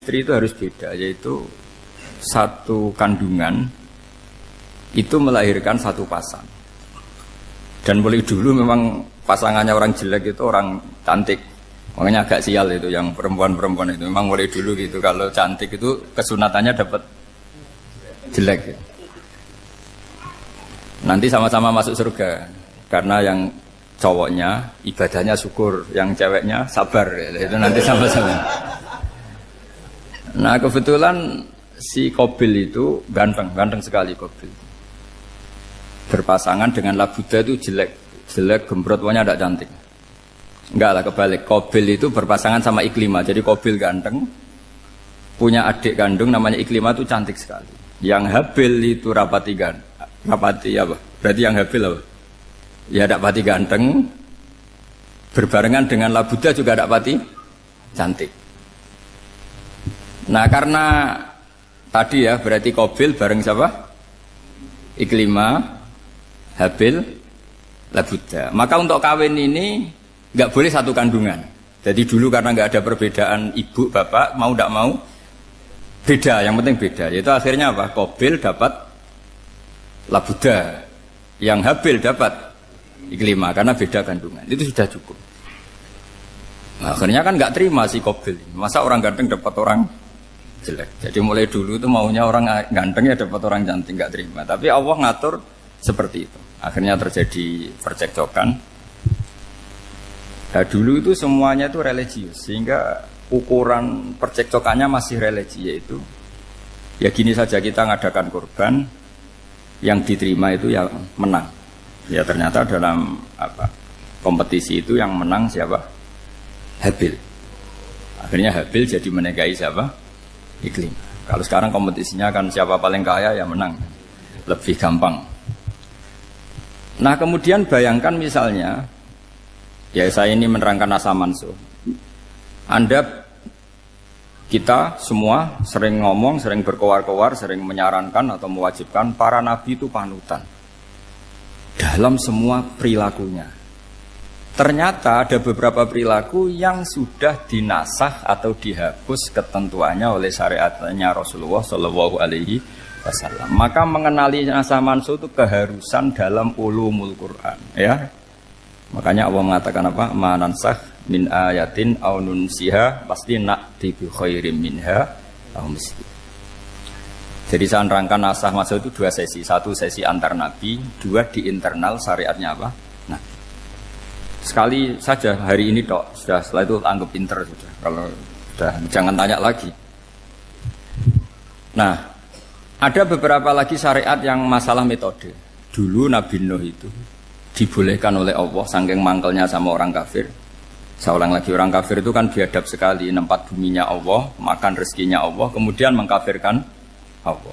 istri itu harus beda, yaitu satu kandungan itu melahirkan satu pasang. Dan mulai dulu memang pasangannya orang jelek itu orang cantik. Makanya agak sial itu yang perempuan-perempuan itu. Memang mulai dulu gitu, kalau cantik itu kesunatannya dapat jelek. Nanti sama-sama masuk surga. Karena yang cowoknya ibadahnya syukur, yang ceweknya sabar. Itu nanti sama-sama. Nah kebetulan si Qabil itu ganteng sekali Qabil. Berpasangan dengan Labuda itu jelek gembrot, pokoknya tidak cantik. Enggak lah, kebalik. Qabil itu berpasangan sama Iklimah. Jadi Qabil ganteng, punya adik kandung namanya Iklimah itu cantik sekali. Yang Habil itu rapati apa? Berarti yang Habil apa? Ya rapati ganteng, berbarengan dengan Labuda juga rapati cantik. Nah karena tadi ya berarti Qabil bareng siapa? Iklimah, Habil, Labuda. Maka untuk kawin ini nggak boleh satu kandungan. Jadi dulu karena nggak ada perbedaan ibu bapak, mau tidak mau beda. Yang penting beda. Yaitu akhirnya apa? Qabil dapat Labuda, yang Habil dapat Iklimah karena beda kandungan. Itu sudah cukup. Nah, akhirnya kan nggak terima si Qabil. Masa orang ganteng dapat orang jelek. Jadi mulai dulu itu maunya orang ganteng ya dapat orang cantik, nggak terima. Tapi Allah ngatur seperti itu. Akhirnya terjadi percekcokan. Nah dulu itu semuanya itu religius, sehingga ukuran percekcokannya masih religi, yaitu ya gini saja, kita ngadakan kurban, yang diterima itu yang menang. Ya ternyata dalam kompetisi itu yang menang siapa? Habil. Akhirnya Habil jadi menikahi siapa? Iklim. Kalau sekarang kompetisinya kan siapa paling kaya ya menang, lebih gampang. Nah kemudian bayangkan misalnya, ya saya ini menerangkan asa mansuh. Kita semua sering ngomong, sering berkoar-koar, sering menyarankan atau mewajibkan para nabi itu panutan dalam semua perilakunya. Ternyata ada beberapa perilaku yang sudah dinasakh atau dihapus ketentuannya oleh syariatnya Rasulullah Shallallahu Alaihi Wasallam. Maka mengenali asa mansuh itu keharusan dalam ulumul Quran, ya. Makanya Allah mengatakan apa? Ma nansakh min ayatin aw nunsiha pasti na'ti bi khairim minha aw misli. Jadi saya nerangkan nasakh mansuh itu dua sesi. Satu sesi antar nabi, dua di internal syariatnya apa? Nah, sekali saja hari ini tok, sudah setelah itu anggap pinter sudah. Kalau sudah jangan tanya lagi. Nah, ada beberapa lagi syariat yang masalah metode. Dulu Nabi Nuh itu dibolehkan oleh Allah saking mangkelnya sama orang kafir. Saya ulang lagi, orang kafir itu kan biadab sekali, nempat buminya Allah, makan rezekinya Allah, kemudian mengkafirkan Allah.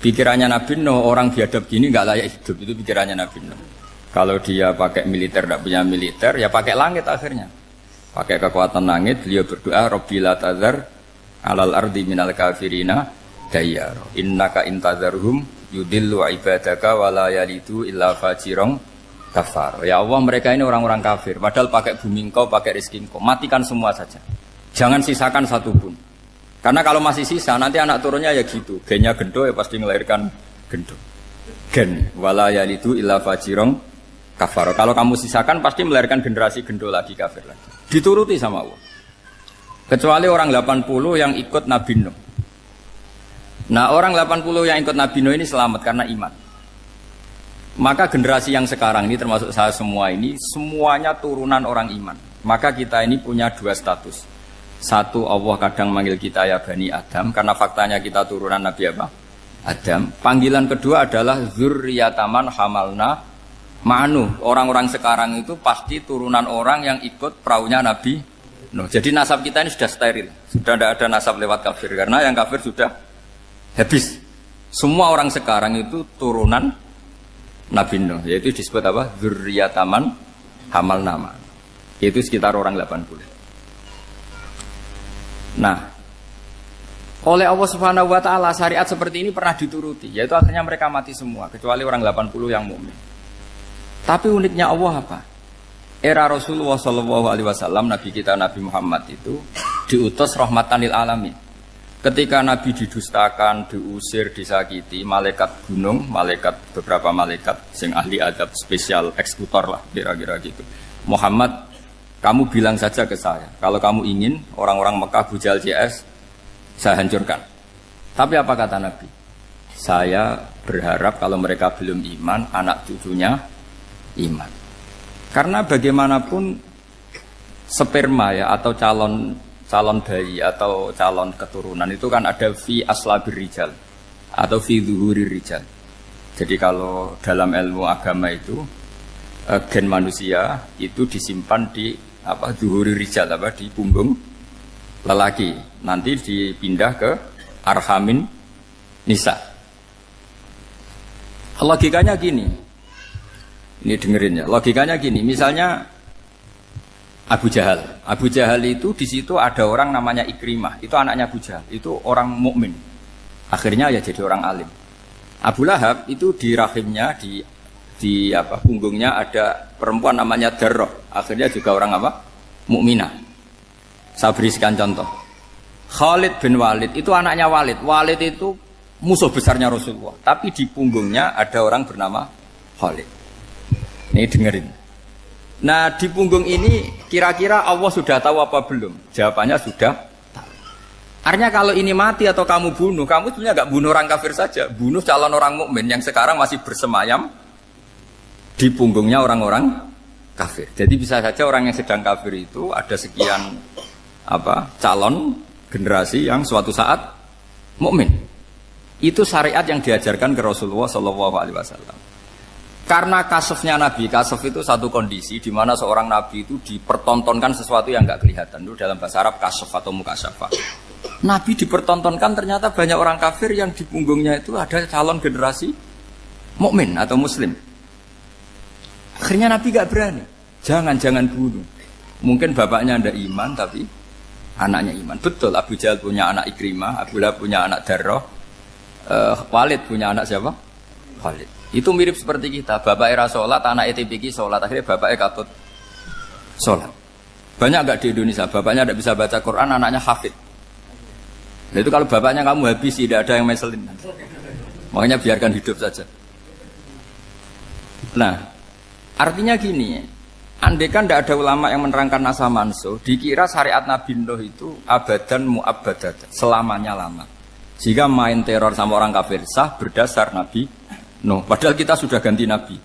Pikirannya Nabi Nuh, orang biadab gini nggak layak hidup, itu pikirannya Nabi Nuh. Kalau dia pakai militer, tidak punya militer, ya pakai langit akhirnya. Pakai kekuatan langit, beliau berdoa, Rabbi la tazar alal ardi minal kafirina dayyar. Innaka intazarhum yudillu ibadaka wa la yalidu illa fajirong kafar. Ya Allah, mereka ini orang-orang kafir, padahal pakai bumi engkau, pakai rezeki engkau, matikan semua saja, jangan sisakan satupun. Karena kalau masih sisa, nanti anak turunnya ya gitu, gennya gendo ya pasti melahirkan gendo. Gen wala yalidu illa fajirong kafar. Kalau kamu sisakan pasti melahirkan generasi gendo lagi, kafir lagi. Dituruti sama Allah. Kecuali orang 80 yang ikut Nabi Nuh. Nah orang 80 yang ikut Nabi Nuh ini selamat karena iman. Maka generasi yang sekarang ini termasuk saya semua ini semuanya turunan orang iman. Maka kita ini punya dua status. Satu, Allah kadang manggil kita ya Bani Adam, karena faktanya kita turunan Nabi apa? Adam. Panggilan kedua adalah Zurriyataman hamalna ma'anu. Orang-orang sekarang itu pasti turunan orang yang ikut perahunya Nabi Nuh. Jadi nasab kita ini sudah steril, sudah tidak ada nasab lewat kafir, karena yang kafir sudah habis. Semua orang sekarang itu turunan Nabi Nuh, yaitu disebut apa? Zurriyataman hamalna ma'anu. Itu sekitar orang 80. Nah, oleh Allah Subhanahu wa taala syariat seperti ini pernah dituruti, yaitu akhirnya mereka mati semua kecuali orang 80 yang mukmin. Tapi uniknya Allah apa? Era Rasulullah Shallallahu Alaihi Wasallam, Nabi kita Nabi Muhammad itu diutus rahmatan lil alamin. Ketika Nabi didustakan, diusir, disakiti, malaikat gunung, beberapa malaikat sing ahli adab spesial eksekutor lah kira-kira gitu. Muhammad, kamu bilang saja ke saya, kalau kamu ingin orang-orang Mekah Abu Jahal CS, saya hancurkan. Tapi apa kata Nabi? Saya berharap kalau mereka belum iman, anak cucunya iman. Karena bagaimanapun sperma ya atau calon bayi atau calon keturunan itu kan ada fi aslabir rijal atau fi zuhurir rijal. Jadi kalau dalam ilmu agama itu gen manusia itu disimpan di zuhurir rijal di punggung lelaki. Nanti dipindah ke arhamin nisa. Logikanya gini. Ini dengerin ya. Logikanya gini, misalnya Abu Jahal itu di situ ada orang namanya Ikrimah, itu anaknya Abu Jahal, itu orang mukmin. Akhirnya ya jadi orang alim. Abu Lahab itu di rahimnya di punggungnya ada perempuan namanya Darroh, akhirnya juga orang mukminah. Saya berikan contoh. Khalid bin Walid itu anaknya Walid. Walid itu musuh besarnya Rasulullah, tapi di punggungnya ada orang bernama Khalid. Ini dengerin. Nah di punggung ini kira-kira Allah sudah tahu apa belum? Jawabannya sudah tahu. Artinya kalau ini mati atau kamu bunuh, kamu sebenarnya nggak bunuh orang kafir saja, bunuh calon orang mukmin yang sekarang masih bersemayam di punggungnya orang-orang kafir. Jadi bisa saja orang yang sedang kafir itu ada sekian calon generasi yang suatu saat mukmin. Itu syariat yang diajarkan ke Rasulullah SAW. Karena kasofnya Nabi, kasof itu satu kondisi di mana seorang Nabi itu dipertontonkan sesuatu yang nggak kelihatan. Itu dalam bahasa Arab kasof atau mukasyafah. Nabi dipertontonkan ternyata banyak orang kafir yang di punggungnya itu ada calon generasi mukmin atau muslim. Akhirnya Nabi nggak berani. Jangan bunuh. Mungkin bapaknya ada iman tapi anaknya iman. Betul, Abu Jahal punya anak Ikrimah, Abu Lahab punya anak Darroh, Walid punya anak siapa? Khalid. Itu mirip seperti kita, bapak era sholat, anak ETPK sholat, akhirnya bapak katut sholat. Banyak enggak di Indonesia, bapaknya tidak bisa baca Quran, anaknya hafid. Nah itu kalau bapaknya kamu habis, tidak ada yang meselin. Makanya biarkan hidup saja. Nah, artinya gini, andai kan tidak ada ulama yang menerangkan nasa mansuh, dikira syariat Nabi Nuh itu abadan mu'abbadat, selamanya lama. Jika main teror sama orang kafir sah berdasar Nabi Nuh, padahal kita sudah ganti Nabi,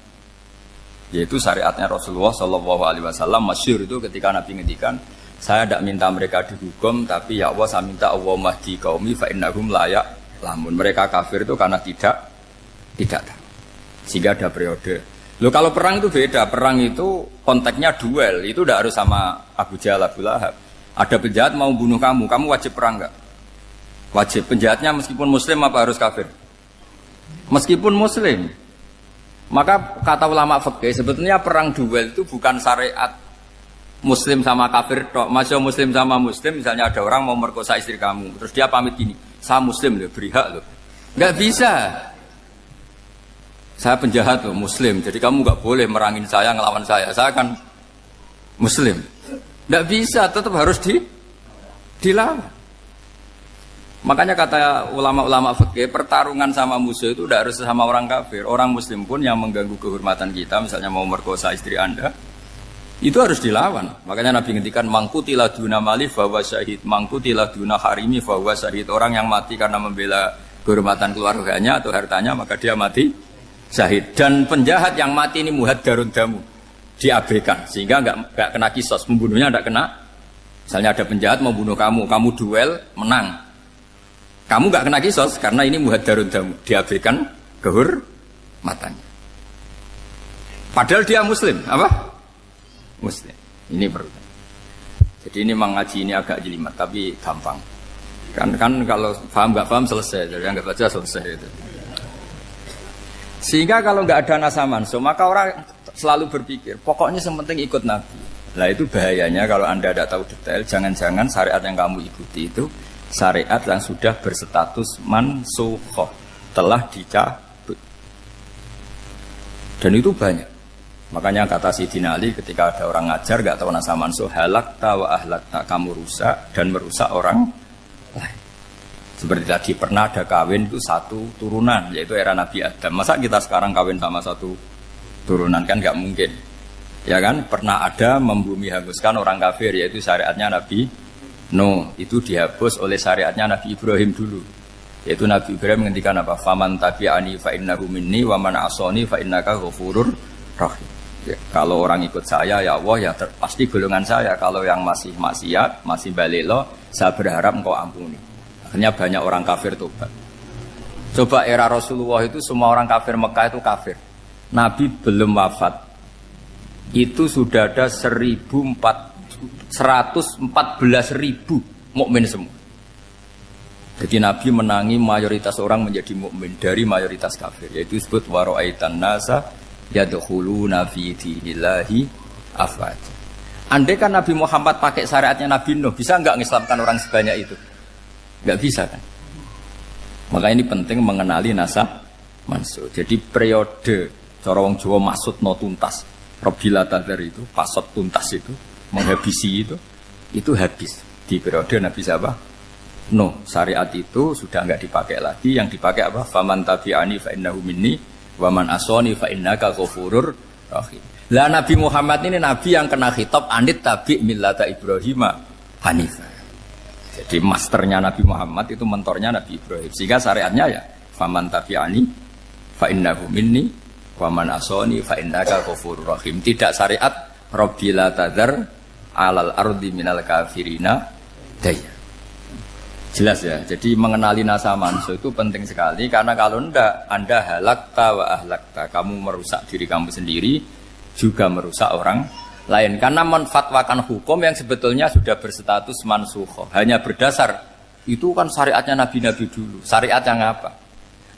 yaitu syariatnya Rasulullah SAW. Masyhur itu ketika Nabi ngendikan, saya tidak minta mereka dihukum, tapi ya Allah saya minta Allah mahdi qaumi fa innahum la ya'lamun. Mereka kafir itu karena tidak tahu. Sehingga ada periode. Loh kalau perang itu beda, perang itu konteksnya duel, itu tidak harus sama Abu Jahal, Abu Lahab. Ada penjahat mau bunuh kamu wajib perang enggak? Wajib. Penjahatnya meskipun muslim apa harus kafir? Meskipun muslim. Maka kata ulama fikih sebetulnya perang duel itu bukan syariat muslim sama kafir tok. Masih muslim sama muslim, misalnya ada orang mau merkosa istri kamu, terus dia pamit gini, saya muslim loh, beri hak loh. Enggak bisa. Saya penjahat loh, muslim, jadi kamu enggak boleh merangin saya, ngelawan saya kan muslim. Enggak bisa, tetap harus dilawan. Makanya kata ulama-ulama fikih, pertarungan sama musuh itu tidak harus sama orang kafir. Orang muslim pun yang mengganggu kehormatan kita, misalnya mau merkosa istri Anda, itu harus dilawan. Makanya Nabi ngendikan mangkutila duna mali fahuwa syahid, mangkutila duna harimi fahuwa syahid. Orang yang mati karena membela kehormatan keluarganya atau hartanya, maka dia mati syahid. Dan penjahat yang mati ini muhaddarun damu, diabaikan sehingga enggak kena kisos, membunuhnya enggak kena. Misalnya ada penjahat mau bunuh kamu duel menang. Kamu enggak kena kisos karena ini muhaddarun damu, diabaikan kehormatannya. Padahal dia muslim, apa? Muslim. Ini perlu. Jadi ini mengaji ini agak jelimet tapi gampang. Kan kalau paham enggak paham selesai, jadi anggap aja selesai itu. Sehingga kalau enggak ada nasa mansuh, maka orang selalu berpikir, pokoknya yang penting ikut Nabi. Lah itu bahayanya kalau Anda tidak tahu detail, jangan-jangan syariat yang kamu ikuti itu syariat yang sudah berstatus mansukhoh, telah dicabut. Dan itu banyak. Makanya kata Sayyidina Ali ketika ada orang ngajar gak tahu nasa mansuh, halakta wa ahlakta, kamu rusak dan merusak orang lain. Seperti tadi pernah ada kawin itu satu turunan, yaitu era Nabi Adam. Masa kita sekarang kawin sama satu turunan, kan nggak mungkin. Ya kan, pernah ada membumi hanguskan orang kafir, yaitu syariatnya Nabi Nuh. Itu dihapus oleh syariatnya Nabi Ibrahim dulu. Yaitu Nabi Ibrahim menghentikan apa? Faman tabi'ani fa innahu minni wa man asoni fa innaka ghafurur rahim. Ya, kalau orang ikut saya ya Allah ya pasti golongan saya. Kalau yang masih maksiat, masih balelo, saya berharap engkau ampuni. Akhirnya banyak orang kafir tobat. Coba era Rasulullah itu semua orang kafir Mekah itu kafir. Nabi belum wafat. Itu sudah ada 114.000 mukmin semua. Jadi Nabi menangi mayoritas orang menjadi mukmin dari mayoritas kafir. Yaitu disebut wara'aitan nasa yadkhuluna fi dinillahi afwaja. Andai kan Nabi Muhammad pakai syariatnya Nabi Nuh, bisa enggak mengislamkan orang sebanyak itu? Enggak bisa kan? Maka ini penting mengenali nasab mansur. Jadi periode cara wong Jawa maksudno tuntas. Robila tadar itu, pasot tuntas itu, menghabisi itu habis di periode Nabi siapa? Nuh. Syariat itu sudah enggak dipakai lagi, yang dipakai apa? Faman tabi'ani fa innahu minni wa man asoni fa innaka ghafurur rahim. Lah Nabi Muhammad ini nabi yang kena khitab anit tabi' millata Ibrahim hanifah. Jadi masternya Nabi Muhammad itu mentornya Nabi Ibrahim. Sehingga syariatnya ya faman tabi'ani fa innahu minni wa man asoni fa innaka ghafurur rahim. Tidak syariat rabbila tadzar alal ardi minal kafirina daya. Jelas ya. Jadi mengenali nasa manso itu penting sekali karena kalau enggak Anda halakta wa ahlakta, kamu merusak diri kamu sendiri juga merusak orang lain karena menfatwakan hukum yang sebetulnya sudah berstatus mansukh. Hanya berdasar itu kan syariatnya nabi-nabi dulu. Syariat yang apa?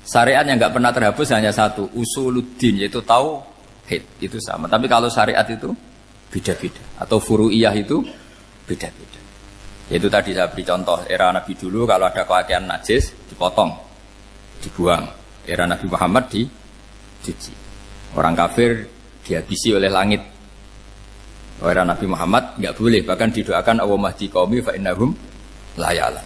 Syariat yang enggak pernah terhapus hanya satu, usuluddin, yaitu tauhid. Itu sama. Tapi kalau syariat itu beda-beda atau furu'iyah itu beda-beda. Itu tadi saya beri contoh era Nabi dulu kalau ada pakaian najis dipotong, dibuang. Era Nabi Muhammad dicuci. Orang kafir dihabisi oleh langit. Era Nabi Muhammad nggak boleh, bahkan didoakan Allahumma hdi qaumi fa innahum la ya'lam.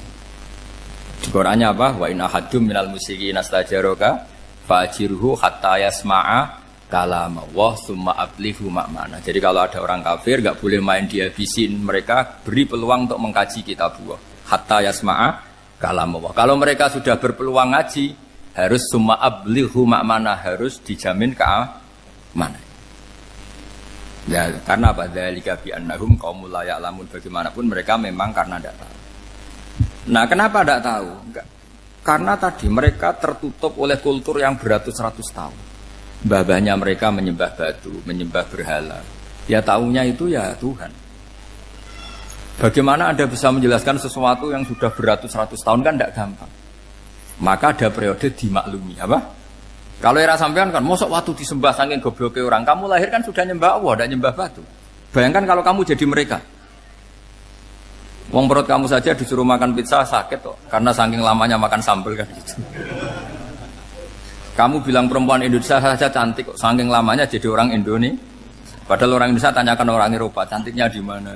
Di Qur'annya apa? Wa in ahadum minal musyrikin astajaraka fa'jirhu hatta yasma'a kalam Allah summa ablighu ma'mana. Jadi kalau ada orang kafir enggak boleh main dihabisin, mereka beri peluang untuk mengkaji kitabullah hatta yasma'a kalam Allah. Kalau mereka sudah berpeluang ngaji, harus summa ablighu ma'mana, harus dijamin keamanan. Ya, karena apa? Dzalika bi annahum qaumul la ya'lamun. Bagaimanapun mereka memang karena tidak tahu. Nah, kenapa tidak tahu? Enggak. Karena tadi mereka tertutup oleh kultur yang beratus-ratus tahun. Mbah-mbahnya mereka menyembah batu, menyembah berhala. Ya tahunya itu ya Tuhan. Bagaimana Anda bisa menjelaskan sesuatu yang sudah beratus-ratus tahun kan tidak gampang. Maka ada periode dimaklumi, apa? Kalau era sampean kan mosok waktu disembah saking gobloke orang, kamu lahir kan sudah nyembah Allah, tidak nyembah batu. Bayangkan kalau kamu jadi mereka. Wong perut kamu saja disuruh makan pizza sakit kok, karena saking lamanya makan sambal kan gitu. Kamu bilang perempuan Indonesia saja cantik kok, saking lamanya jadi orang Indonesia. Padahal orang Indonesia tanyakan orang Eropa, cantiknya di mana?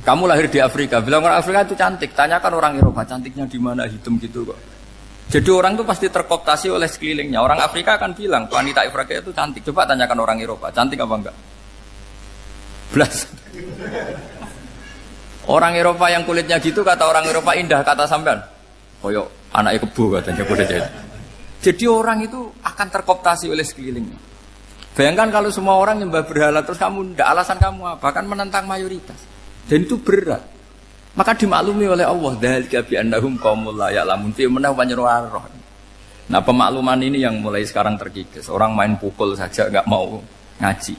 Kamu lahir di Afrika, bilang orang Afrika itu cantik, tanyakan orang Eropa, cantiknya di mana? Hitam gitu kok. Jadi orang itu pasti terkooptasi oleh sekelilingnya. Orang Afrika akan bilang wanita Afrika itu cantik. Coba tanyakan orang Eropa, cantik apa enggak? Belas. Orang Eropa yang kulitnya gitu kata orang Eropa indah, kata sampean. Koyok anaknya kebo katanya boleh jadi. Jadi orang itu akan terkooptasi oleh sekelilingnya. Bayangkan kalau semua orang nyembah berhala terus kamu ndak, alasan kamu apa? Kan menentang mayoritas. Dan itu berat. Maka dimaklumi oleh Allah, dzalika bi annahum qaumul la ya'lamun fi manah panyeruarah. Nah, pemakluman ini yang mulai sekarang terkikis. Orang main pukul saja enggak mau ngaji.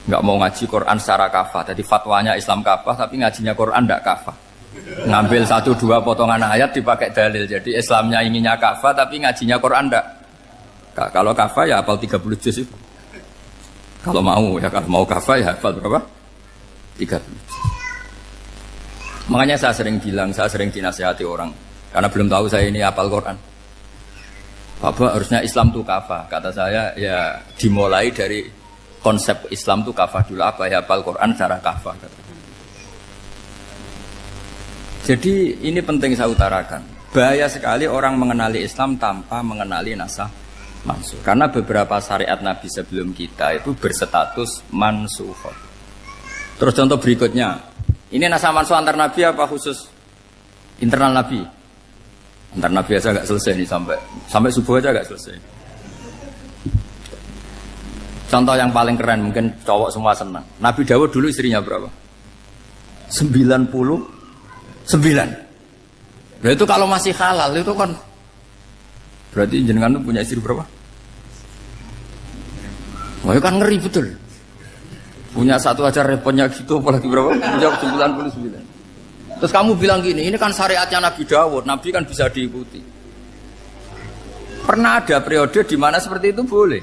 Enggak mau ngaji Quran secara kafah. Jadi fatwanya Islam kafah tapi ngajinya Quran enggak kafah. Ngambil 1-2 potongan ayat dipakai dalil. Jadi Islamnya inginnya kafah tapi ngajinya Quran enggak. Kalau kafah ya hafal 30 juz itu. Kalau mau ya, kalau mau kafah ya hafal berapa? 30 juz. Makanya saya sering bilang, saya sering dinasihati orang karena belum tahu saya ini hafal Quran. Bapak harusnya Islam itu kafah. Kata saya ya dimulai dari konsep Islam itu kafah dulu. Apa ya hafal Quran secara kafah. Jadi ini penting saya utarakan. Bahaya sekali orang mengenali Islam tanpa mengenali nasah mansuh. Karena beberapa syariat Nabi sebelum kita itu berstatus mansukhah. Terus contoh berikutnya, ini nasah mansuh antar Nabi apa khusus internal Nabi? Antar Nabi aja agak selesai nih sampai subuh aja agak selesai. Contoh yang paling keren, mungkin cowok semua senang. Nabi Dawud dulu istrinya berapa? 99. Nah itu kalau masih halal itu kan berarti jenengan tuh punya istri berapa? Wah itu kan ngeri betul. Punya satu aja repotnya gitu, apalagi berapa? Punya 99. Terus kamu bilang gini, ini kan syariatnya Nabi Dawud, Nabi kan bisa diikuti. Pernah ada periode di mana seperti itu boleh.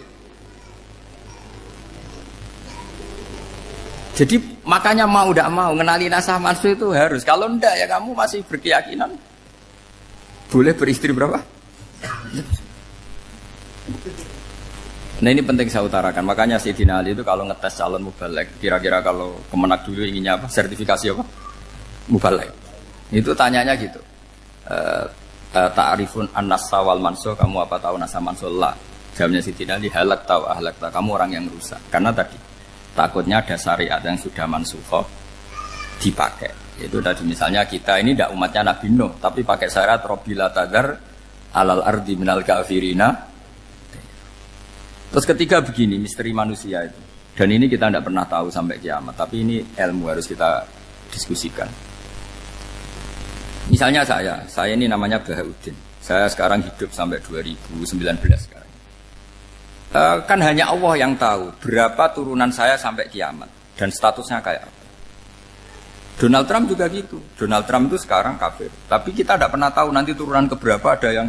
Jadi makanya mau tidak mau mengenali nasah mansuh itu harus. Kalau ndak ya kamu masih berkeyakinan boleh beristri berapa? Nah ini penting saya utarakan. Makanya Sayyidina Ali itu kalau ngetes calon mubaligh, kira-kira kalau Kemenak dulu inginnya apa? Sertifikasi apa? Mubaligh. Itu tanyanya gitu. Ta'rifun an-nassa wal mansuh, kamu apa tahu nasah mansuh? La. Jawabnya Sayyidina Ali, halak tahu ahlak tahu. Kamu orang yang rusak. Karena tadi takutnya ada syariat yang sudah mansukhah dipakai. Itu tadi misalnya kita ini tidak umatnya Nabi Nuh, tapi pakai syarat Robbila tadar alal ardi minal kafirina. Terus ketiga begini, misteri manusia itu. Dan ini kita tidak pernah tahu sampai kiamat, tapi ini ilmu harus kita diskusikan. Misalnya saya ini namanya Bahauddin. Saya sekarang hidup sampai 2019 sekarang. Kan hanya Allah yang tahu berapa turunan saya sampai kiamat dan statusnya kayak apa. Donald Trump juga gitu. Donald Trump itu sekarang kafir. Tapi kita tidak pernah tahu nanti turunan keberapa ada yang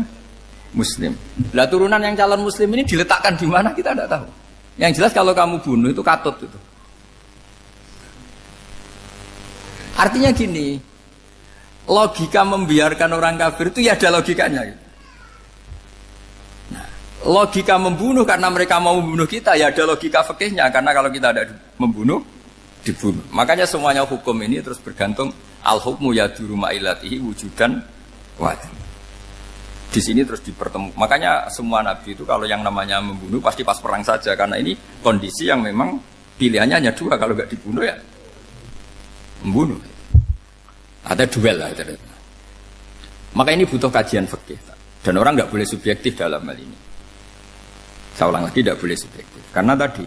Muslim. Lah turunan yang calon Muslim ini diletakkan di mana kita tidak tahu. Yang jelas kalau kamu bunuh itu katut itu. Artinya gini, logika membiarkan orang kafir itu ya ada logikanya. Nah, logika membunuh karena mereka mau membunuh kita ya ada logika fikihnya. Karena kalau kita ada membunuh dibunuh. Makanya semuanya hukum ini terus bergantung al-hukmu yaduru ma'ilatihi wujudan wajib. Di sini terus dipertemukan. Makanya semua nabi itu kalau yang namanya membunuh pasti pas perang saja karena ini kondisi yang memang pilihannya hanya dua, kalau nggak dibunuh ya membunuh. Ada duel lah itu. Maka ini butuh kajian fikih dan orang nggak boleh subjektif dalam hal ini. Saya ulang lagi, tidak boleh subjektif karena tadi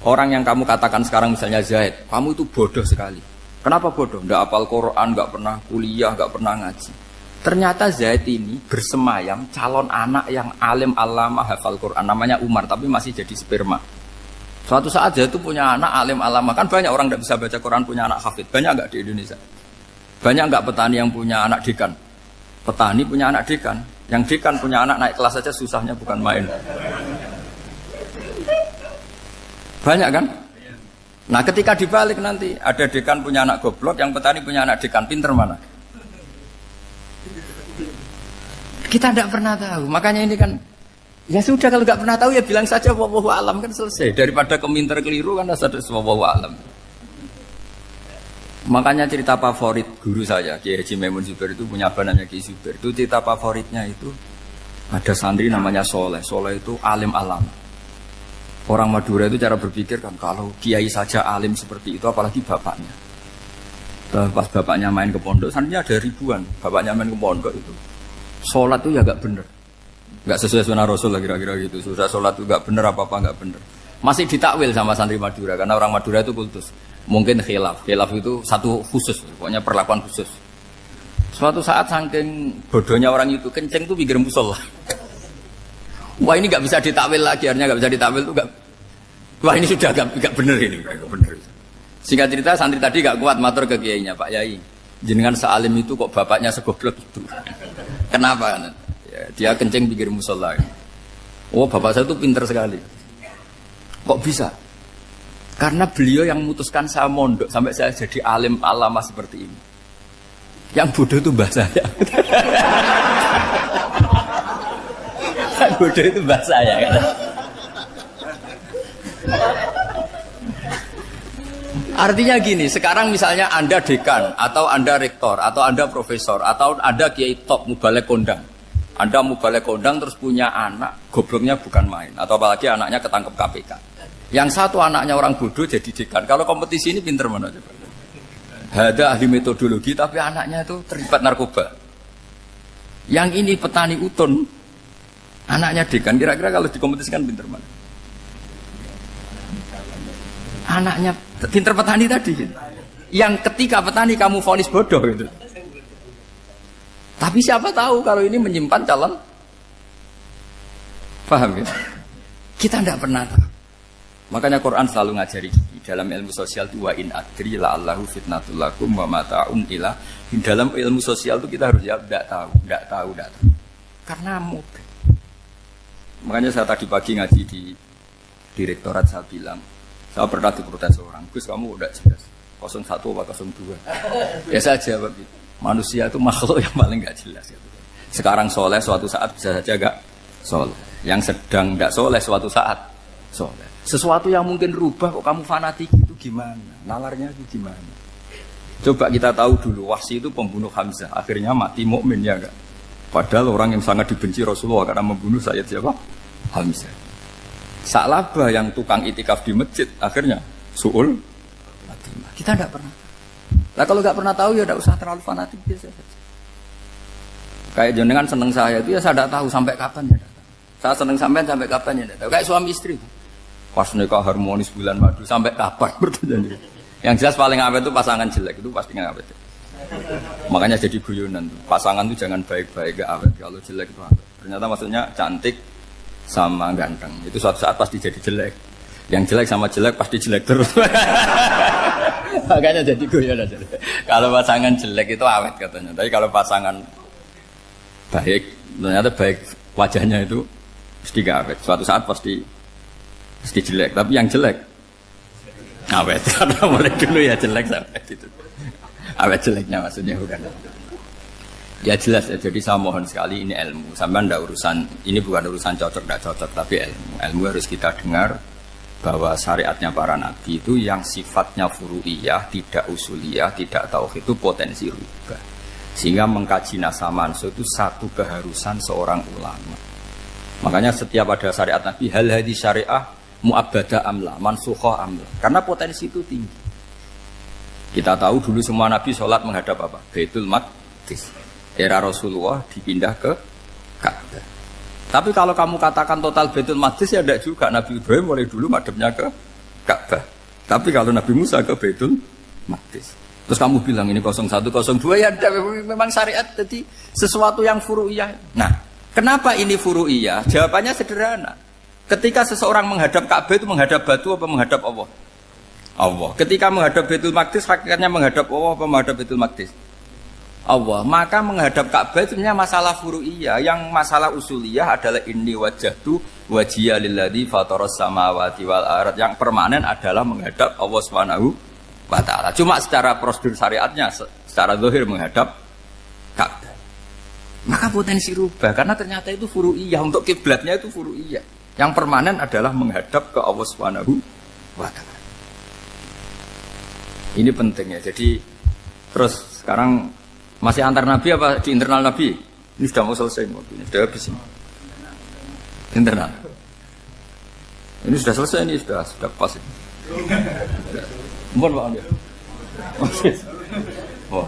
orang yang kamu katakan sekarang misalnya Zaid, kamu itu bodoh sekali. Kenapa bodoh? Nggak hafal Quran, nggak pernah kuliah, nggak pernah ngaji. Ternyata Zaid ini bersemayam calon anak yang alim alama hafal Quran, namanya Umar, tapi masih jadi sperma. Suatu saat Zaid itu punya anak alim alama, kan banyak orang nggak bisa baca Quran punya anak hafid, banyak nggak di Indonesia? Banyak nggak petani yang punya anak dekan? Petani punya anak dekan, yang dekan punya anak naik kelas saja susahnya bukan main. Banyak kan? Nah ketika dibalik nanti ada dekan punya anak goblok, yang petani punya anak dekan, pinter mana? Kita tidak pernah tahu. Makanya ini kan ya sudah, kalau nggak pernah tahu ya bilang saja wallahu alam, kan selesai. Daripada keminter keliru kan ada wallahu alam. Makanya cerita favorit guru saya Kiai Haji Maimun Zubair itu punya abah namanya Kiai Zubair. Itu cerita favoritnya itu ada santri namanya Soleh. Soleh itu alim alam. Orang Madura itu cara berpikir kan kalau kiai saja alim seperti itu apalagi bapaknya. Pas bapaknya main ke pondok, santrinya ada ribuan. Bapaknya main ke pondok itu sholat itu ya gak bener, gak sesuai sunnah Rasul lah kira-kira gitu. Susah sholat itu gak bener, apa-apa gak bener. Masih ditakwil sama santri Madura karena orang Madura itu kultus. Mungkin khilaf itu satu khusus, pokoknya perlakuan khusus. Suatu saat saking bodohnya orang itu kenceng tuh pikir musola. Wah ini nggak bisa ditakwil lagi, akhirnya nggak bisa ditakwil tuh nggak. Wah ini sudah nggak bener ini, nggak bener. Singkat cerita santri tadi nggak kuat matur ke kiainya, Pak Yai, jenengan sealim itu kok bapaknya segoblok itu. Kenapa? Ya, dia kencing pikir musola. Oh bapak saya tuh pinter sekali. Kok bisa? Karena beliau yang memutuskan saya mondok sampai saya jadi alim alama seperti ini. Yang bodoh itu mbah saya. Bodoh itu bahasa ya kan. Artinya gini, sekarang misalnya Anda dekan, atau Anda rektor, atau Anda profesor, atau Anda kiai top mubalek kondang. Anda mubalek kondang terus punya anak, gobloknya bukan main. Atau apalagi anaknya ketangkep KPK. Yang satu anaknya orang bodoh jadi dekan. Kalau kompetisi ini pinter mana coba? Ada ahli metodologi tapi anaknya itu terlibat narkoba. Yang ini petani utun, anaknya dekan. Kira-kira kalau dikompetisikan pinter mana? Anaknya pinter petani tadi. Yang ketika petani kamu vonis bodoh gitu. Tapi siapa tahu kalau ini menyimpan calon. Paham ya? Kita tidak pernah tahu. Makanya Quran selalu ngajari dalam ilmu sosial itu wa in adri la'allahu fitnatul lakum wa mata'un ila. Dalam ilmu sosial itu kita harus jawab tidak tahu. Karena mudah. Makanya saya tadi pagi ngaji di direktorat, saya bilang, saya pernah diprotes orang, Gus kamu udah jelas 01 apa 02. Ya saya jawab gitu. Manusia itu makhluk yang paling gak jelas gitu. Sekarang soleh suatu saat bisa saja gak soleh. Yang sedang gak soleh suatu saat soleh. Sesuatu yang mungkin rubah kok kamu fanatik itu gimana? Nalarnya itu gimana? Coba kita tahu dulu Wahsy itu pembunuh Hamzah, akhirnya mati mukmin ya enggak? Padahal orang yang sangat dibenci Rasulullah karena membunuh Sayyid siapa? Hamzah. Sa'labah yang tukang itikaf di masjid akhirnya su'ul mati. Kita enggak pernah. Nah kalau enggak pernah tahu ya enggak usah terlalu fanatik biasa saja. Kayak jenengan seneng saya itu ya saya enggak tahu sampai kapan ya. Saya seneng sampai kapan ya enggak tahu. Kayak suami istri. Pas nikah harmonis bulan madu sampai kapan bertanya. Yang jelas paling awet itu pasangan jelek itu pasti nggak awet. Makanya jadi guyonan tuh. Pasangan itu jangan baik-baik gak awet. Kalau jelek itu awet. Ternyata maksudnya cantik sama ganteng. Itu suatu saat pasti jadi jelek. Yang jelek sama jelek pasti jelek terus. Makanya jadi guyonan. Kalau pasangan jelek itu awet katanya. Tapi kalau pasangan baik, ternyata baik wajahnya itu pasti gak awet. Suatu saat pasti jelek, tapi yang jelek awet, karena mulai dulu ya jelek sampai itu awet jeleknya maksudnya bukan ya jelas ya. Jadi saya mohon sekali ini ilmu sampai ndak urusan, ini bukan urusan cocok ndak cocok tapi ilmu harus kita dengar bahwa syariatnya para nabi itu yang sifatnya furu'iyah, tidak usuliyah, tidak tauhid itu potensi rubah, sehingga mengkaji nasab mansukh itu satu keharusan seorang ulama. Makanya setiap ada syariat nabi hal hadis syariah mu'abbadah amla, mansukhah amla. Karena potensi itu tinggi. Kita tahu dulu semua nabi sholat menghadap apa? Baitul Maqdis. Era Rasulullah dipindah ke Ka'bah. Tapi kalau kamu katakan total Baitul Maqdis ya tidak juga. Nabi Ibrahim mulai dulu madhabnya ke Ka'bah. Tapi kalau Nabi Musa ke Baitul Maqdis. Terus kamu bilang ini 01, 02 ya memang syariat jadi sesuatu yang furu'iyah. Nah, kenapa ini furu'iyah? Jawabannya sederhana. Ketika seseorang menghadap Ka'bah itu menghadap batu apa menghadap Allah? Allah. Ketika menghadap Baitul Maqdis hakikatnya menghadap Allah apa menghadap Baitul Maqdis? Allah. Maka menghadap Ka'bah itu sebenarnya masalah furu'iyah. Yang masalah usuliyah adalah inni wajjahtu wajhiya lilladzi fataras samawati wal ardh. Yang permanen adalah menghadap Allah Subhanahu wa taala. Cuma secara prosedur syariatnya secara zahir menghadap Ka'bah. Maka potensi rubah karena ternyata itu furu'iyah, untuk kiblatnya itu furu'iyah. Yang permanen adalah menghadap ke Allah Subhanahu wa taala. Ini penting ya. Jadi terus sekarang masih antar nabi apa di internal nabi? Ini sudah mau selesai waktunya, sudah habis ini. Internal. Ini sudah selesai, ini sudah pas ini. Mohon Pak Andi. Oh.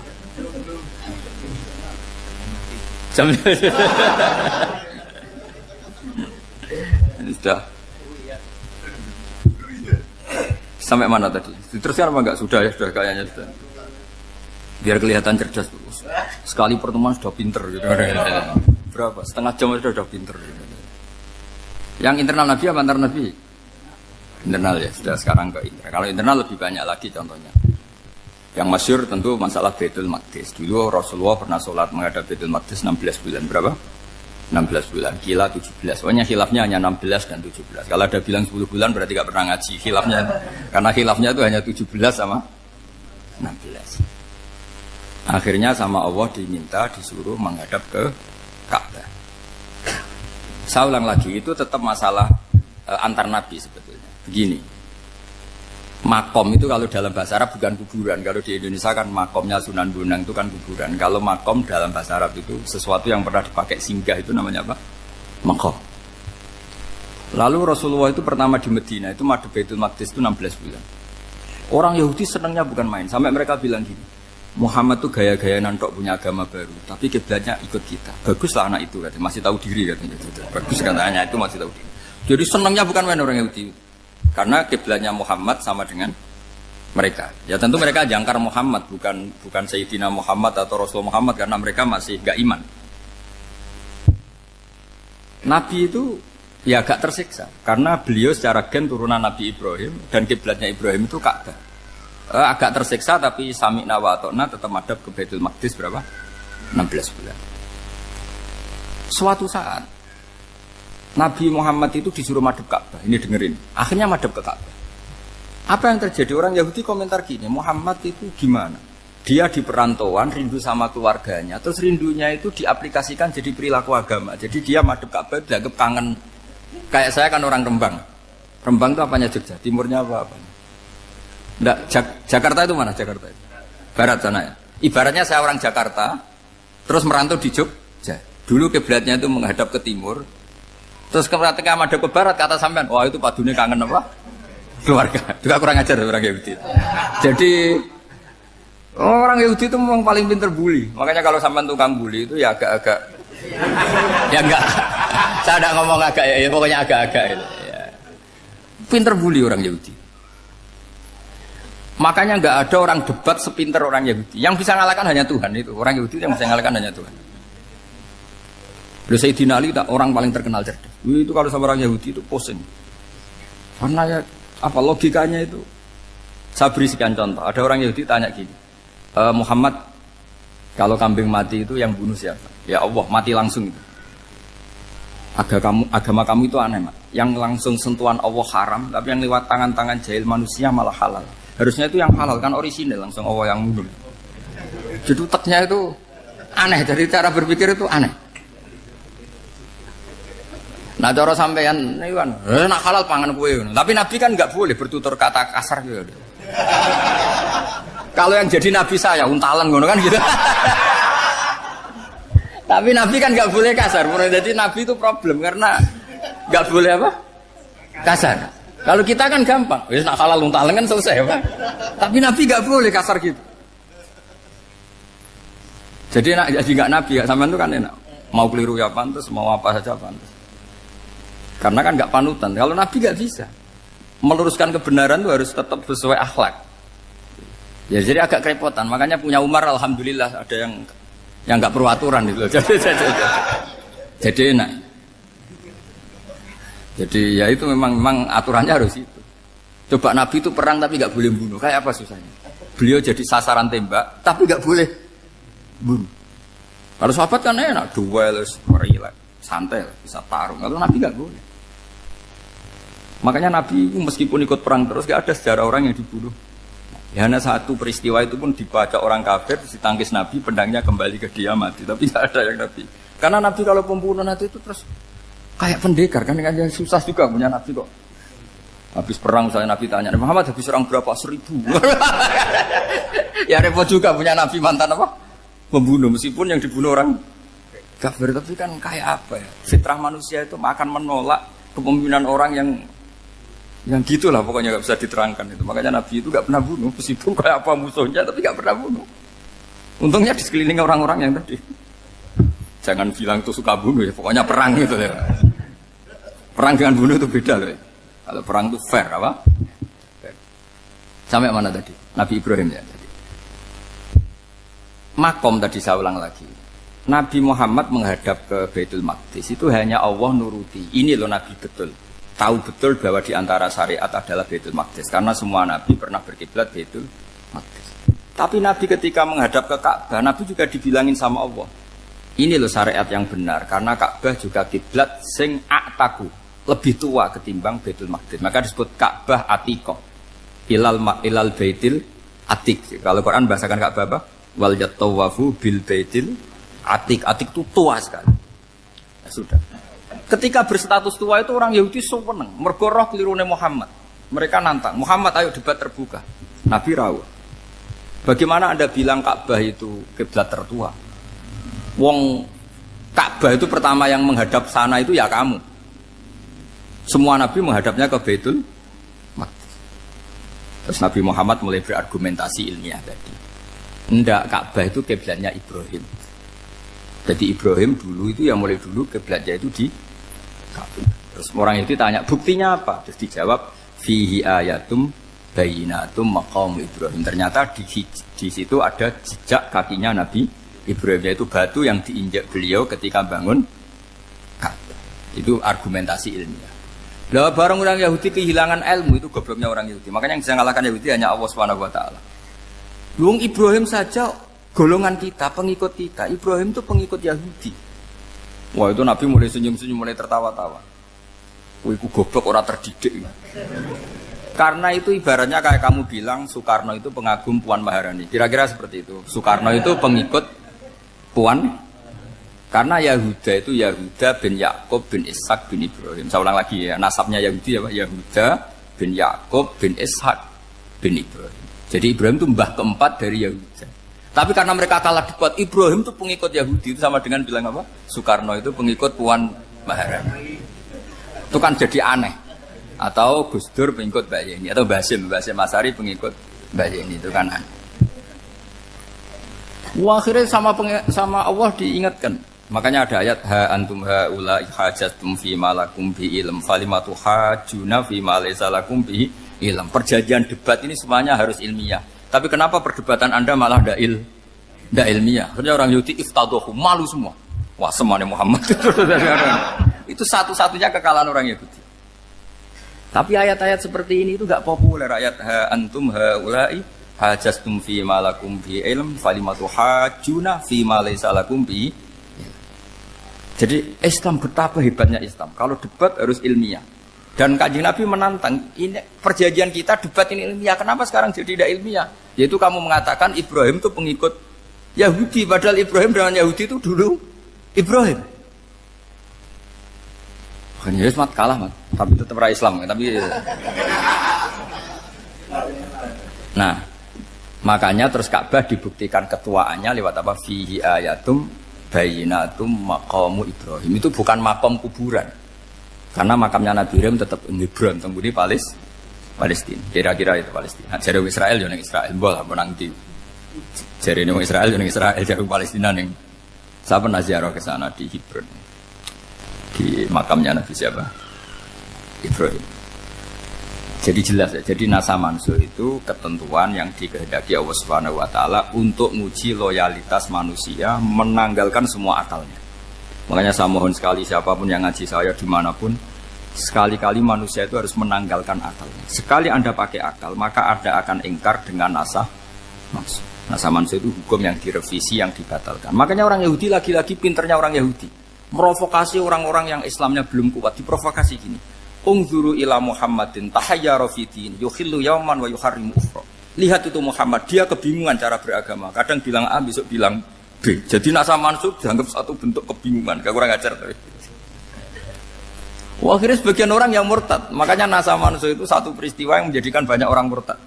Jam ini sudah sampai mana tadi? Diteruskan apa enggak? Sudah ya, sudah kayaknya sudah. Biar kelihatan cerdas terus. Sekali pertemuan sudah pinter gitu. Berapa? Setengah jam sudah pinter gitu. Yang internal nabi apa antar nabi? Internal ya, sudah sekarang ke internal. Kalau internal lebih banyak lagi contohnya. Yang masyhur tentu masalah Baitul Maqdis. Dulu Rasulullah pernah sholat menghadap Baitul Maqdis 16 bulan. Berapa? 16 bulan, kila 17. Pokoknya khilafnya hanya 16 dan 17. Kalau ada bilang 10 bulan berarti gak pernah ngaji khilafnya. Karena khilafnya itu hanya 17 sama 16. Akhirnya sama Allah diminta disuruh menghadap ke Ka'bah. Saya ulang lagi, itu tetap masalah antar nabi sebetulnya. Begini. Makom itu kalau dalam bahasa Arab bukan kuburan. Kalau di Indonesia kan makomnya Sunan Bonang itu kan kuburan. Kalau makom dalam bahasa Arab itu sesuatu yang pernah dipakai singgah itu namanya apa? Makom. Lalu Rasulullah itu pertama di Medina itu madhep Baitul Maqdis itu 16 bulan. Orang Yahudi senangnya bukan main. Sampai mereka bilang gini, Muhammad tuh gaya-gaya nantok punya agama baru, tapi kiblatnya ikut kita. Baguslah anak itu katanya, masih tahu diri katanya. Bagus katanya itu masih tahu diri. Jadi senangnya bukan main orang Yahudi. Karena kiblatnya Muhammad sama dengan mereka. Ya tentu mereka jangkar Muhammad, bukan Sayyidina Muhammad atau Rasul Muhammad karena mereka masih gak iman. Nabi itu ya agak tersiksa karena beliau secara gen turunan Nabi Ibrahim dan kiblatnya Ibrahim itu Ka'bah. Agak tersiksa tapi sami'na wa ata'na tetap madhab ke Baitul Maqdis berapa? 16 bulan. Suatu saat Nabi Muhammad itu disuruh madhep Ka'bah. Ini dengerin. Akhirnya madhep ke Ka'bah. Apa yang terjadi? Orang Yahudi komentar gini, Muhammad itu gimana? Dia di perantauan, rindu sama keluarganya. Terus rindunya itu diaplikasikan jadi perilaku agama. Jadi dia madhep Ka'bah dianggap kangen. Kayak saya kan orang Rembang. Rembang itu apanya Jogja? Timurnya apa? Enggak, Jakarta itu mana Jakarta itu? Barat sana ya. Ibaratnya saya orang Jakarta, terus merantau di Jogja. Dulu kiblatnya itu menghadap ke timur. Terus ketika madhep ke barat kata sampean, wah itu padune kangen apa? Keluarga. Juga kurang ajar orang Yahudi. Jadi orang Yahudi itu memang paling pinter bully. Makanya kalau sampean tukang bully itu ya agak-agak ya enggak. Saya enggak ngomong agak ya, pokoknya agak-agak itu. Ya. Pinter bully orang Yahudi. Makanya enggak ada orang debat sepinter orang Yahudi. Yang bisa ngalahkan hanya Tuhan itu. Orang Yahudi yang bisa ngalahkan hanya Tuhan. Sayyidina Ali orang paling terkenal cerdas. Itu kalau sama orang Yahudi itu pusing. Karena ya apa logikanya itu? Saya beri sekian contoh. Ada orang Yahudi tanya gini, Muhammad kalau kambing mati itu yang bunuh siapa? Ya Allah, mati langsung itu. Agama kamu itu aneh, Mak. Yang langsung sentuhan Allah haram, tapi yang lewat tangan-tangan jahil manusia malah halal. Harusnya itu yang halal kan orisinil langsung Allah yang bunuh. Jadi utaknya itu aneh, dari cara berpikir itu aneh. Nah cara sampean ini kan, nak halal pangan kue. Tapi Nabi kan nggak boleh bertutur kata kasar gitu. Kalau yang jadi Nabi saya untalan ngono kan gitu. Tapi Nabi kan nggak boleh kasar. Jadi Nabi itu problem karena nggak boleh apa? Kasar. Kalau kita kan gampang, wis nak halal untalan kan selesai apa? Tapi Nabi nggak boleh kasar gitu. Jadi nak jadi nggak Nabi, sampean itu kan enak. Mau keliru ya pantas, mau apa saja pantas. Karena kan nggak panutan. Kalau Nabi nggak bisa meluruskan kebenaran itu harus tetap sesuai akhlak. Ya jadi agak kerepotan. Makanya punya Umar alhamdulillah ada yang nggak perlu aturan gitu. Jadi enak. Jadi ya itu memang aturannya harus itu. Coba Nabi itu perang tapi nggak boleh bunuh. Kayak apa susahnya? Beliau jadi sasaran tembak tapi nggak boleh bunuh. Kalau sahabat kan enak, duel, relax, santai, bisa tarung. Kalau Nabi nggak boleh. Makanya Nabi meskipun ikut perang terus gak ada sejarah orang yang dibunuh. Ya hanya satu peristiwa itu pun dibaca orang kafir, ditangkis Nabi, pedangnya kembali ke dia mati. Tapi gak ada yang Nabi. Karena Nabi kalau pembunuh nanti itu terus kayak pendekar kan susah juga punya Nabi kok. Habis perang saya Nabi tanya, Muhammad habis perang berapa? 1000. Ya repot juga punya Nabi mantan apa? Pembunuh meskipun yang dibunuh orang kafir. Tapi kan kayak apa ya? Fitrah manusia itu akan menolak kepemimpinan orang yang gitulah pokoknya nggak bisa diterangkan itu. Makanya Nabi itu nggak pernah bunuh meskipun kayak apa musuhnya tapi nggak pernah bunuh. Untungnya di sekeliling orang-orang yang tadi. Jangan bilang tuh suka bunuh ya, pokoknya perang gitu ya. Perang dengan bunuh itu beda loh. Ya. Kalau perang itu fair apa? Fair. Sampai mana tadi? Nabi Ibrahim ya tadi. Makom tadi saya ulang lagi. Nabi Muhammad menghadap ke Baitul Maqdis itu hanya Allah nuruti. Ini loh Nabi betul. Tahu betul bahwa di antara syariat adalah Baitul Maqdis karena semua Nabi pernah berkiblat Baitul Maqdis. Tapi Nabi ketika menghadap ke Ka'bah, Nabi juga dibilangin sama Allah. Ini loh syariat yang benar karena Ka'bah juga kiblat sing a'taku, lebih tua ketimbang Baitul Maqdis. Maka disebut Ka'bah Atiqah. Ilal Baitil Atiq. Kalau Quran bahasakan Ka'bah apa? Wal yatawafu bil Baitil Atiq. Atiq itu tua sekali. Ya sudah. Ketika berstatus tua itu orang Yahudi seneng, mergo roh kelirune Muhammad. Mereka nantang, Muhammad ayo debat terbuka. Nabi rawuh. Bagaimana Anda bilang Ka'bah itu kiblat tertua? Wong Ka'bah itu pertama yang menghadap sana itu ya kamu. Semua Nabi menghadapnya ke Baitul Maqdis. Terus Nabi Muhammad mulai berargumentasi ilmiah tadi. Enggak, Ka'bah itu kiblatnya Ibrahim. Jadi Ibrahim dulu itu yang mulai dulu kiblatnya itu di Ka'bah. Terus orang itu tanya buktinya apa? Terus dijawab fihi ayatum bayyinatum maqam Ibrahim. Ternyata di situ ada jejak kakinya Nabi Ibrahim, yaitu batu yang diinjak beliau ketika bangun Ka'bah. Itu argumentasi ilmiah. Lah barang orang Yahudi kehilangan ilmu itu gobloknya orang Yahudi. Makanya yang bisa mengalahkan Yahudi hanya Allah Subhanahu wa taala. Luang Ibrahim saja golongan kita, pengikut kita. Ibrahim itu pengikut Yahudi. Wah itu Nabi mulai senyum-senyum, mulai tertawa-tawa. Wah itu goblok, orang terdidik. Karena itu ibaratnya kayak kamu bilang Soekarno itu pengagum Puan Maharani. Kira-kira seperti itu. Soekarno itu pengikut Puan. Karena Yahuda itu Yahuda bin Yakub bin Ishak bin Ibrahim. Saya ulang lagi ya, nasabnya Yahudi ya Pak. Yahuda bin Yakub bin Ishak bin Ibrahim. Jadi Ibrahim itu mbah keempat dari Yahuda. Tapi karena mereka kalah debat, Ibrahim itu pengikut Yahudi, itu sama dengan bilang apa? Soekarno itu pengikut Puan Maharani. Itu kan jadi aneh. Atau Gus Dur pengikut Mbak Yeni, atau Basim Asari pengikut Mbak Yeni, itu kan aneh. Wah, akhirnya sama Allah diingatkan. Makanya ada ayat ha antum haula hajatum fi malakum bi ilm falimatu hajuna fi ma laysa lakum bi ilm. Perjanjian debat ini semuanya harus ilmiah. Tapi kenapa perdebatan Anda malah ndak ilmiah? Karena orang Yahudi iftadohu, malu semua. Wah, semuanya Muhammad. Itu satu-satunya kekalahan orang Yahudi. Tapi ayat-ayat seperti ini itu enggak populer. Ayat ha antum haula'i hajastum fi malakum bi ilm falimatu hajuna fi ma laysa lakum bi. Jadi Islam betapa hebatnya Islam. Kalau debat harus ilmiah. Dan Kanjeng Nabi menantang, ini perjanjian kita debat ini ilmiah. Kenapa sekarang jadi tidak ilmiah? Yaitu kamu mengatakan Ibrahim itu pengikut Yahudi, padahal Ibrahim dengan Yahudi itu dulu Ibrahim. Bukan Yesus mat kalah mat, tapi tetap ra Islam. Tapi nah, makanya terus Ka'bah dibuktikan ketuaannya lewat apa? Fihi ayatum bayyinatum maqamu Ibrahim. Itu bukan makam kuburan. Karena makamnya Nabi Ibrahim tetap Hebron, temudi Palestina. Kira-kira itu Palestina. Jare Israel yo ning Israel, mbah menang di. Jare ning Israel yo ning Israel, jare Palestina ning. Saya pernah ziarah ke sana di Hebron. Di makamnya Nabi siapa? Ibrahim. Jadi jelas ya. Jadi nasa mansuh itu ketentuan yang dikehendaki Allah Subhanahu wa taala untuk menguji loyalitas manusia, menanggalkan semua akalnya. Makanya saya mohon sekali siapapun yang ngaji saya dimanapun, sekali-kali manusia itu harus menanggalkan akalnya. Sekali Anda pakai akal, maka Anda akan ingkar dengan nasa mansuh. Nasa mansuh itu hukum yang direvisi, yang dibatalkan. Makanya orang Yahudi lagi-lagi pinternya orang Yahudi. Merovokasi orang-orang yang Islamnya belum kuat, diprovokasi gini. Ungzuru ila Muhammadin tahayyara fi din yukhillu yawman wa yuharrimu ukhra. Lihat itu Muhammad, dia kebingungan cara beragama. Kadang bilang A, besok bilang B. Jadi nasa mansub dianggap satu bentuk kebingungan. Gak kurang ajar tapi. Wah, akhirnya sebagian orang yang murtad. Makanya nasa mansub itu satu peristiwa yang menjadikan banyak orang murtad.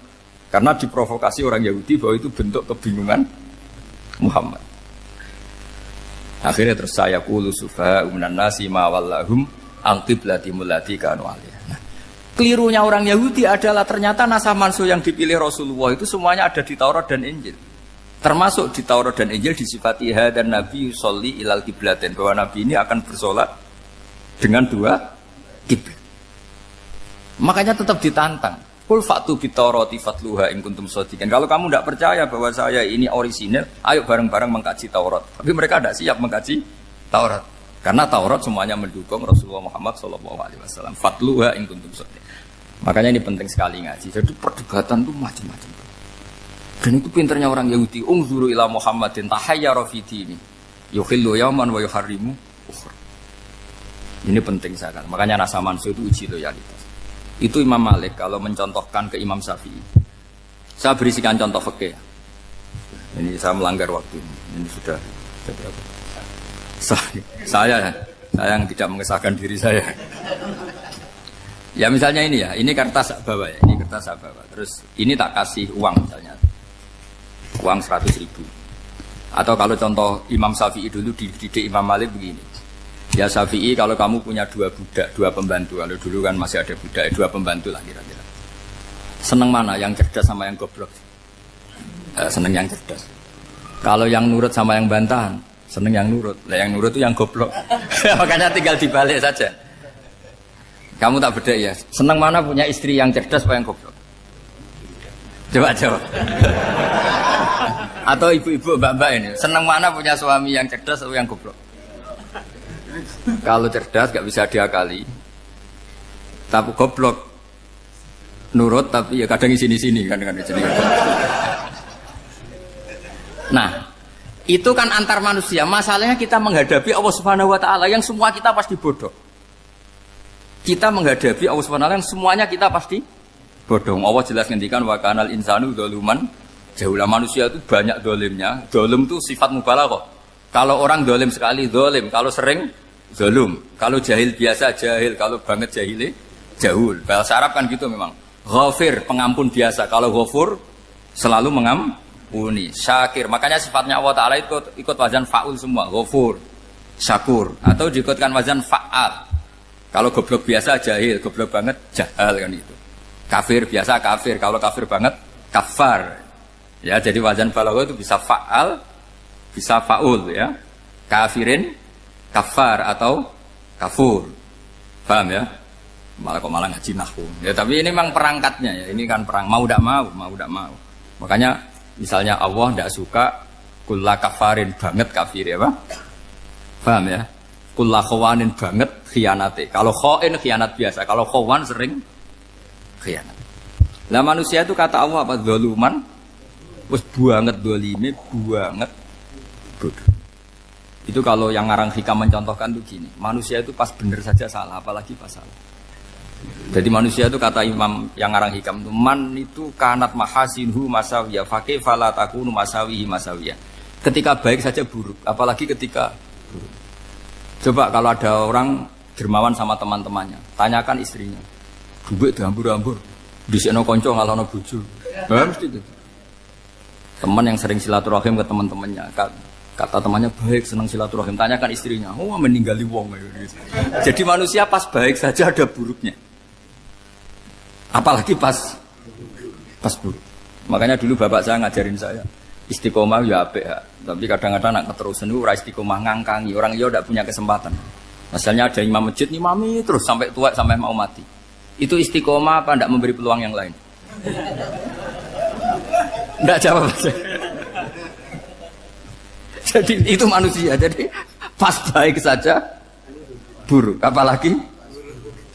Karena diprovokasi orang Yahudi bahwa itu bentuk kebingungan Muhammad. Akhirnya terus saya qulu sufaha'u minan nasi ma wallahum an qiblatimul lati kanu 'alaiha. Nah, kelirunya orang Yahudi adalah ternyata nasa mansub yang dipilih Rasulullah itu semuanya ada di Taurat dan Injil. Termasuk di Taurat dan Injil disifati dan Nabi sholli ilal qiblatain, bahwa Nabi ini akan bersolat dengan dua kiblat. Makanya tetap ditantang. Qul fa'tu bit-taurati fatluha in kuntum shadiqin. Kalau kamu tidak percaya bahwa saya ini orisinil, ayo bareng-bareng mengkaji Taurat. Tapi mereka tidak siap mengkaji Taurat. Karena Taurat semuanya mendukung Rasulullah Muhammad SAW. Fatluha in kuntum shadiqin. Makanya ini penting sekali ngaji. Jadi perdebatan itu macam-macam. Dan itu pinternya orang Yahudi. Ungzuru ila Muhammadin tahayyara fi dini yukhillu yawman wa yuharrimu ukhra. Ini penting sekali. Makanya nasa mansuh itu uji loyalitas. Itu Imam Malik kalau mencontohkan ke Imam Syafi'i. Saya berisikan contoh fikih. Ini saya melanggar waktu. Ini sudah berapa? Saya yang tidak mengesahkan diri saya. Ya misalnya ini ya, ini kertas saya bawa ya, ini kertas saya bawa. Terus ini tak kasih uang misalnya, uang 100.000. Atau kalau contoh Imam Syafi'i dulu dididik Imam Malik begini. Ya Syafi'i, kalau kamu punya 2 budak, 2 pembantu, kalau dulu kan masih ada budak, 2 pembantu lah kira-kira. Seneng mana, yang cerdas sama yang goblok? Seneng yang cerdas. Kalau yang nurut sama yang bantahan, seneng yang nurut. Lah yang nurut itu yang goblok. Makanya tinggal dibalik saja. Kamu tak beda ya. Seneng mana punya istri yang cerdas apa yang goblok? Coba jawab. Atau ibu-ibu mbak-mbak ini, seneng mana punya suami yang cerdas atau yang goblok? Kalau cerdas gak bisa diakali. Tapi goblok nurut tapi ya kadang di sini-sini kan di sini. Nah, itu kan antar manusia. Masalahnya kita menghadapi Allah Subhanahu wa taala yang semua kita pasti bodoh. Kita menghadapi Allah Subhanahu wa taala yang semuanya kita pasti bodoh. Allah jelas ngendikan wa kanal insanu dzaluman jahula. Manusia itu banyak dolimnya. Dolim itu sifat mubalaghah. Kalau orang dolim sekali dolim, kalau sering zalum, kalau jahil biasa jahil, kalau banget jahili jahul. Bahasa Arab kan gitu memang. Ghafir, pengampun biasa. Kalau ghafur selalu mengampuni. Syakir, makanya sifatnya Allah Ta'ala ikut wazan fa'ul semua. Ghafur, syakur. Atau diikutkan wazan fa'al. Kalau goblok biasa jahil, goblok banget jahal kan itu. Kafir biasa kafir, kalau kafir banget kafar. Ya, jadi wazan balagha itu bisa fa'al, bisa fa'ul ya. Kafirin, kafar atau kafur. Paham ya? Malah ngaji nahwu. Ya tapi ini memang perangkatnya ya. Ini kan perang mau tidak mau. Makanya misalnya Allah tidak suka kulla kafarin banget kafir ya, Pak. Paham ya? Kulla khawanin banget khianate. Kalau khain khianat biasa, kalau khawan sering khianat. Lah manusia itu kata Allah apa? Zaluman. Wis banget dolime, banget bodoh. Itu kalau yang ngarang hikam mencontohkan tuh gini. Manusia itu pas bener saja salah, apalagi pas salah. Jadi manusia itu kata Imam yang ngarang hikam itu man itu kanat mahasinhu masawiyah faqih fala takunu masawihi masawiyah. Ketika baik saja buruk, apalagi ketika buruk. Coba kalau ada orang dermawan sama teman-temannya, tanyakan istrinya. Duit diambur-ambur, disekno kanca ngalono bojo. Mesti itu. Teman yang sering silaturahim ke teman-temannya, kata temannya baik, senang silaturahim, tanyakan istrinya. Oh, meninggali wong gitu. Jadi manusia pas baik saja ada buruknya. Apalagi pas buruk. Makanya dulu bapak saya ngajarin saya istiqomah ya apik ya. Tapi kadang-kadang nak keterusan itu ora istiqomah ngangkangi. Orang dia tidak punya kesempatan. Misalnya ada imam masjid imami terus sampai tua sampai mau mati. Itu istiqomah apa tidak memberi peluang yang lain? Tidak jawab. Jadi itu manusia. Jadi pas baik saja buruk. Apalagi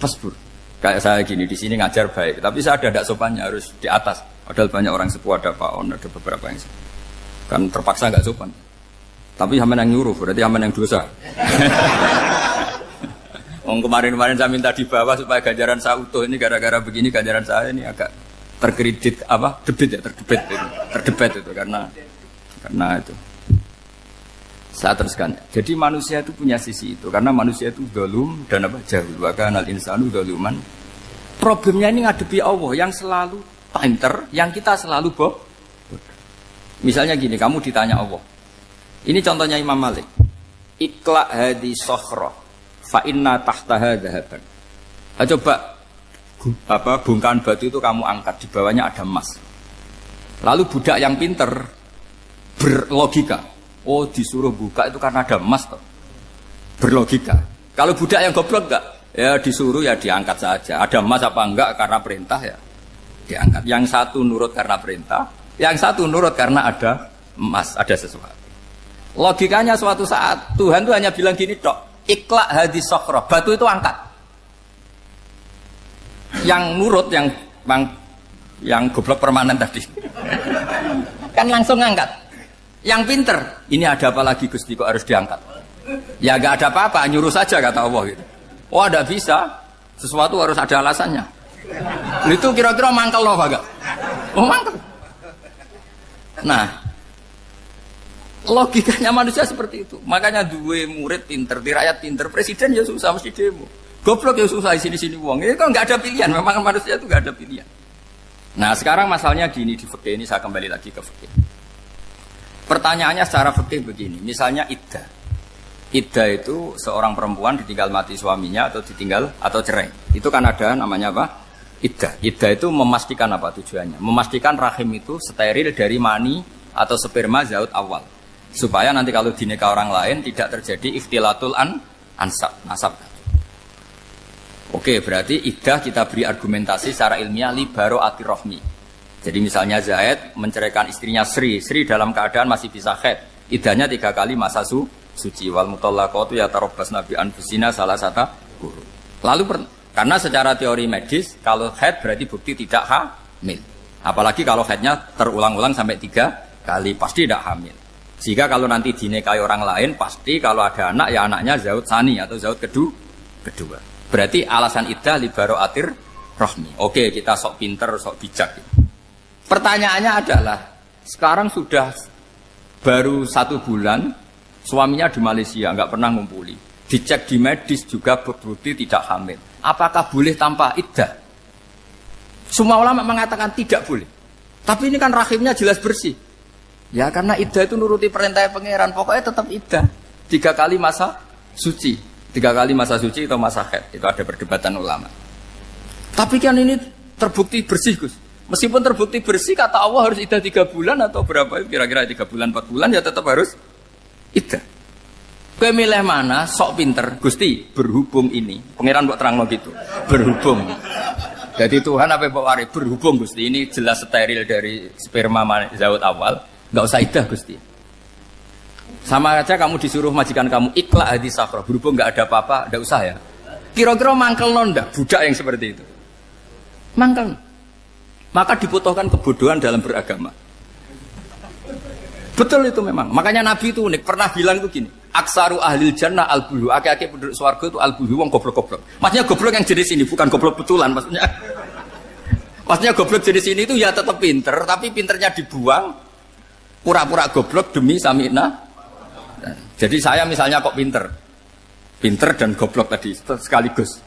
pas buruk. Kayak saya gini di sini ngajar baik, tapi saya ada tidak sopannya harus di atas. Padahal banyak orang sepuh, ada Pak On, ada beberapa yang kan terpaksa nggak sopan. Tapi hamen yang nyuruh, berarti hamen yang dosa. Kemarin saya minta di bawah supaya ganjaran saya utuh. Ini gara-gara begini ganjaran saya ini agak terkredit apa? Terdebet itu karena itu. Saya teruskan. Jadi manusia itu punya sisi itu karena manusia itu dzalum dan apa jahul. Wa kanal insanu dzaluman. Problemnya ini ngadepi Allah yang selalu pinter, yang kita selalu bodoh. Misalnya gini, kamu ditanya Allah. Ini contohnya Imam Malik. Ikla hadi sokhra fa inna tahtaha dhahaban. Coba bongkahan batu itu kamu angkat, di bawahnya ada emas. Lalu budak yang pinter berlogika. Oh disuruh buka itu karena ada emas toh. Berlogika. Kalau budak yang goblok enggak? Ya disuruh ya diangkat saja. Ada emas apa enggak karena perintah ya diangkat. Yang satu nurut karena perintah, yang satu nurut karena ada emas, ada sesuatu. Logikanya suatu saat Tuhan itu hanya bilang gini tok, iklak hadis sokhroh, batu itu angkat. Yang nurut yang goblok permanen tadi kan langsung angkat. Yang pinter, ini ada apa lagi Gusti kok harus diangkat? Ya gak ada apa-apa, nyuruh saja kata Allah gitu. Oh tidak bisa, sesuatu harus ada alasannya. Itu kira-kira mangkel loh agak. Oh mangkel. Nah, logikanya manusia seperti itu. Makanya dua murid pinter, di rakyat pinter, presiden ya susah mesti demo. Goblok ya susah sini uang. Ini kan nggak ada pilihan. Memang manusia itu nggak ada pilihan. Nah sekarang masalahnya gini di fikih ini saya kembali lagi ke fikih. Pertanyaannya secara fikih begini. Misalnya iddah. Iddah itu seorang perempuan ditinggal mati suaminya atau ditinggal atau cerai. Itu kan ada namanya apa? Iddah. Iddah itu memastikan apa tujuannya? Memastikan rahim itu steril dari mani atau sperma zaut awal. Supaya nanti kalau dinikah orang lain tidak terjadi ikhtilatul ansab, nasab. Oke, berarti iddah kita beri argumentasi secara ilmiah li baro'atir rohmi. Jadi misalnya Zaid menceraikan istrinya Sri dalam keadaan masih bisa haid. Iddahnya 3 kali masa suci. Wal mutallaqatu yatarabbasna bi anfusina salah satu guru. Lalu karena secara teori medis kalau haid berarti bukti tidak hamil. Apalagi kalau haidnya terulang-ulang sampai 3 kali pasti tidak hamil. Sehingga kalau nanti dinikahi orang lain, pasti kalau ada anak, ya anaknya zaud sani atau zaud kedua. Berarti alasan iddah li baro'atir rohmi. Oke, kita sok pinter, sok bijak. Pertanyaannya adalah, sekarang sudah baru 1 bulan, suaminya di Malaysia, nggak pernah ngumpuli. Dicek di medis juga berbukti tidak hamil. Apakah boleh tanpa iddah? Semua ulama mengatakan tidak boleh. Tapi ini kan rahimnya jelas bersih. Ya karena iddah itu nuruti perintah pangeran, pokoknya tetap iddah 3 kali masa suci, 3 kali masa suci atau masa haid, itu ada perdebatan ulama. Tapi kan ini terbukti bersih Gus. Meskipun terbukti bersih, kata Allah harus iddah 3 bulan atau berapa? Kira-kira 3 bulan 4 bulan ya tetap harus iddah. Kowe milih mana? Sok pinter, Gusti. Berhubung ini, pangeran mbok terangno gitu. Berhubung. Jadi Tuhan apa mbok wari berhubung Gusti ini jelas steril dari sperma zaut awal. Enggak usah iddah Gusti. Sama aja kamu disuruh majikan kamu ikhla hadis safra, berhubung enggak ada apa-apa, enggak usah ya. Kira-kira mangkel ndak budak yang seperti itu. Mangkel. Maka dibutuhkan kebodohan dalam beragama. Betul itu memang. Makanya Nabi itu unik, pernah bilang itu gini, aksaru ahlil jannah al-bulu, akeh-akeh penduduk swarga itu al-bulu wong goblok-goblok. Maksudnya goblok yang jenis ini, bukan goblok betulan maksudnya. Maksudnya goblok jenis ini itu ya tetap pinter, tapi pinternya dibuang. Pura-pura goblok demi sami'na. Jadi saya misalnya kok pinter dan goblok tadi sekaligus.